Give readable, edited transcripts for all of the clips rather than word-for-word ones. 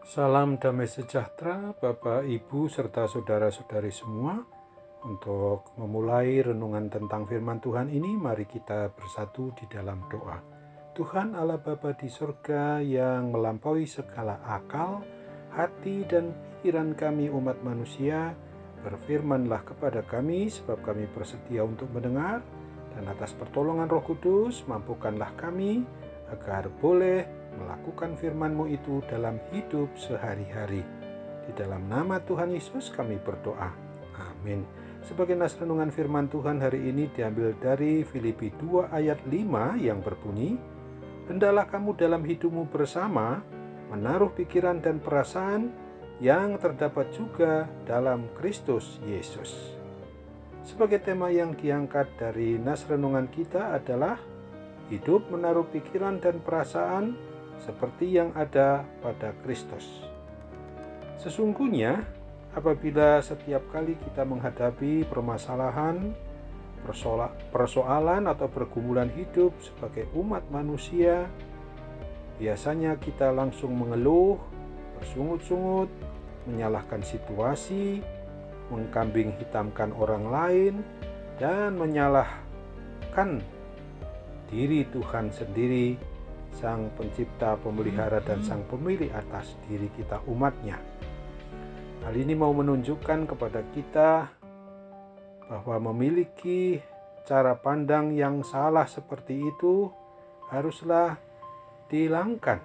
Salam damai sejahtera Bapak, Ibu, serta saudara-saudari semua. Untuk memulai renungan tentang firman Tuhan ini, mari kita bersatu di dalam doa. Tuhan Allah Bapa di surga yang melampaui segala akal, hati dan pikiran kami umat manusia, berfirmanlah kepada kami sebab kami bersedia untuk mendengar, dan atas pertolongan Roh Kudus mampukanlah kami agar boleh melakukan firman-Mu itu dalam hidup sehari-hari. Di dalam nama Tuhan Yesus kami berdoa. Amin. Sebagai nas renungan firman Tuhan hari ini diambil dari Filipi 2 ayat 5 yang berbunyi, "Hendaklah kamu dalam hidupmu bersama menaruh pikiran dan perasaan yang terdapat juga dalam Kristus Yesus." Sebagai tema yang diangkat dari nas renungan kita adalah hidup menaruh pikiran dan perasaan seperti yang ada pada Kristus. Sesungguhnya, apabila setiap kali kita menghadapi permasalahan, persoalan atau pergumulan hidup sebagai umat manusia, biasanya kita langsung mengeluh, bersungut-sungut, menyalahkan situasi, mengkambing hitamkan orang lain, dan menyalahkan diri Tuhan sendiri, Sang Pencipta, Pemelihara, dan Sang Pemilik atas diri kita umatnya. Hal ini mau menunjukkan kepada kita bahwa memiliki cara pandang yang salah seperti itu haruslah dihilangkan,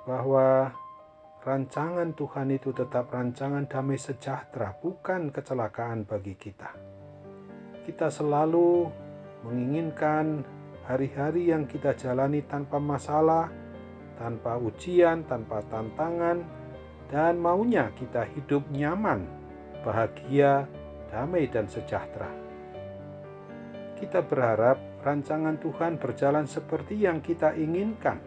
bahwa rancangan Tuhan itu tetap rancangan damai sejahtera, bukan kecelakaan bagi kita. Kita selalu menginginkan hari-hari yang kita jalani tanpa masalah, tanpa ujian, tanpa tantangan, dan maunya kita hidup nyaman, bahagia, damai, dan sejahtera. Kita berharap rancangan Tuhan berjalan seperti yang kita inginkan,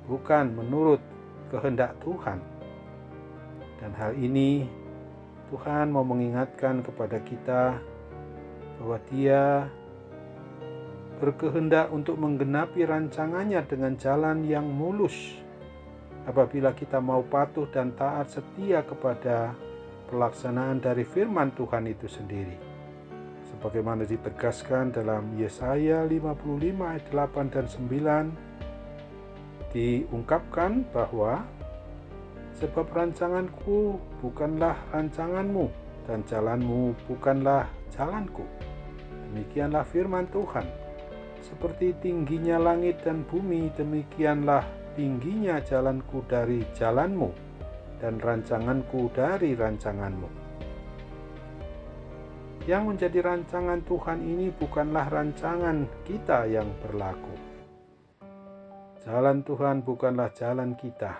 bukan menurut kehendak Tuhan. Dan hal ini Tuhan mau mengingatkan kepada kita bahwa Dia berkehendak untuk menggenapi rancangannya dengan jalan yang mulus, apabila kita mau patuh dan taat setia kepada pelaksanaan dari firman Tuhan itu sendiri. Sebagaimana ditegaskan dalam Yesaya 55 ayat 8 dan 9, diungkapkan bahwa sebab rancanganku bukanlah rancanganmu, dan jalanmu bukanlah jalanku. Demikianlah firman Tuhan. Seperti tingginya langit dan bumi, demikianlah tingginya jalanku dari jalanmu, dan rancanganku dari rancanganmu. Yang menjadi rancangan Tuhan ini bukanlah rancangan kita yang berlaku. Jalan Tuhan bukanlah jalan kita.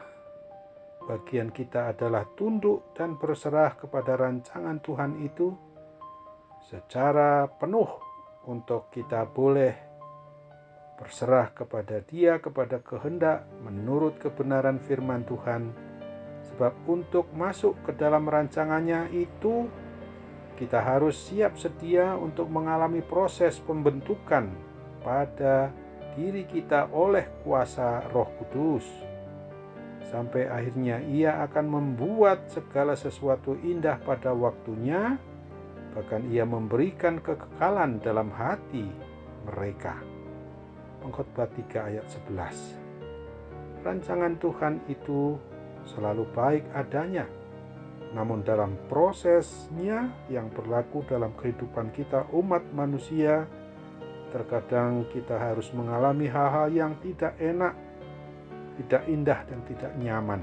Bagian kita adalah tunduk dan berserah kepada rancangan Tuhan itu secara penuh, untuk kita boleh berserah kepada Dia, kepada kehendak menurut kebenaran firman Tuhan. Sebab untuk masuk ke dalam rancangannya itu, kita harus siap sedia untuk mengalami proses pembentukan pada diri kita oleh kuasa Roh Kudus. Sampai akhirnya Ia akan membuat segala sesuatu indah pada waktunya, bahkan Ia memberikan kekekalan dalam hati mereka. Pengkhotbah 3 ayat 11. Rancangan Tuhan itu selalu baik adanya, namun dalam prosesnya yang berlaku dalam kehidupan kita umat manusia, terkadang kita harus mengalami hal-hal yang tidak enak, tidak indah, dan tidak nyaman.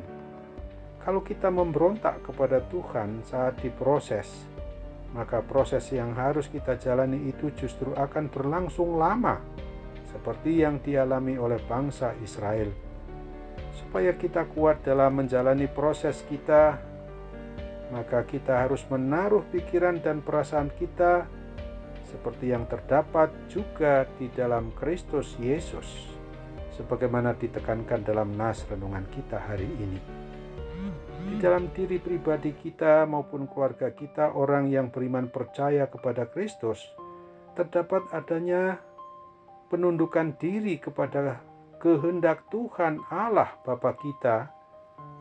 Kalau kita memberontak kepada Tuhan saat diproses, maka proses yang harus kita jalani itu justru akan berlangsung lama, seperti yang dialami oleh bangsa Israel. Supaya kita kuat dalam menjalani proses kita, maka kita harus menaruh pikiran dan perasaan kita seperti yang terdapat juga di dalam Kristus Yesus, sebagaimana ditekankan dalam nas renungan kita hari ini. Di dalam diri pribadi kita maupun keluarga kita, orang yang beriman percaya kepada Kristus, terdapat adanya penundukan diri kepada kehendak Tuhan Allah Bapa kita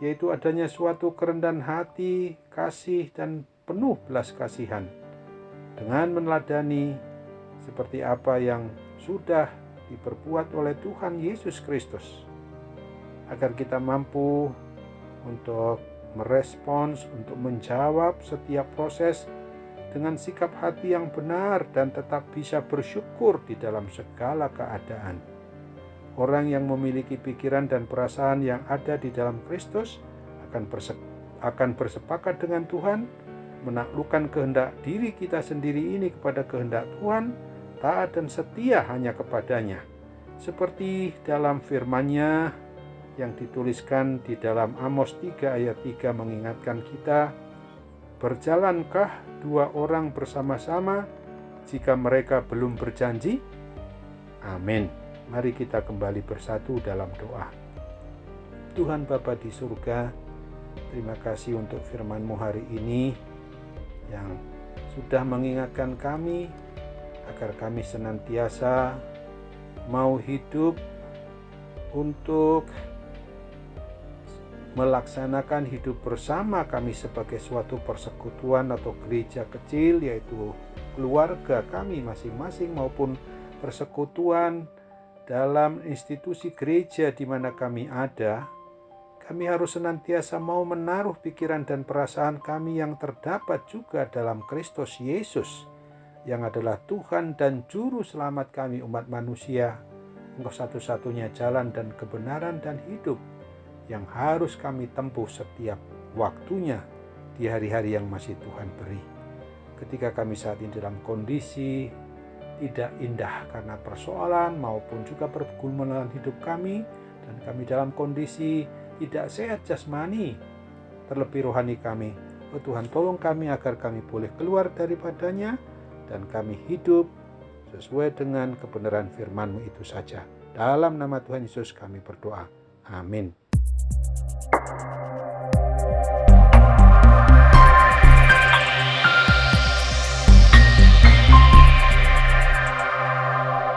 yaitu adanya suatu kerendahan hati, kasih, dan penuh belas kasihan, dengan meneladani seperti apa yang sudah diperbuat oleh Tuhan Yesus Kristus, agar kita mampu untuk merespons, untuk menjawab setiap proses dengan sikap hati yang benar dan tetap bisa bersyukur di dalam segala keadaan. Orang yang memiliki pikiran dan perasaan yang ada di dalam Kristus akan bersepakat dengan Tuhan, menaklukkan kehendak diri kita sendiri ini kepada kehendak Tuhan, taat dan setia hanya kepadanya. Seperti dalam firman-Nya yang dituliskan di dalam Amos 3 ayat 3 mengingatkan kita, berjalankah dua orang bersama-sama jika mereka belum berjanji? Amin. Mari kita kembali bersatu dalam doa. Tuhan Bapa di surga, terima kasih untuk firman-Mu hari ini yang sudah mengingatkan kami agar kami senantiasa mau hidup untuk melaksanakan hidup bersama kami sebagai suatu persekutuan atau gereja kecil, yaitu keluarga kami masing-masing maupun persekutuan dalam institusi gereja di mana kami ada. Kami harus senantiasa mau menaruh pikiran dan perasaan kami yang terdapat juga dalam Kristus Yesus, yang adalah Tuhan dan Juru Selamat kami umat manusia. Engkau satu-satunya jalan dan kebenaran dan hidup yang harus kami tempuh setiap waktunya di hari-hari yang masih Tuhan beri. Ketika kami saat ini dalam kondisi tidak indah karena persoalan maupun juga pergumulan hidup kami, dan kami dalam kondisi tidak sehat jasmani, terlebih rohani kami, oh Tuhan, tolong kami agar kami boleh keluar daripadanya dan kami hidup sesuai dengan kebenaran firman-Mu itu saja. Dalam nama Tuhan Yesus kami berdoa. Amin.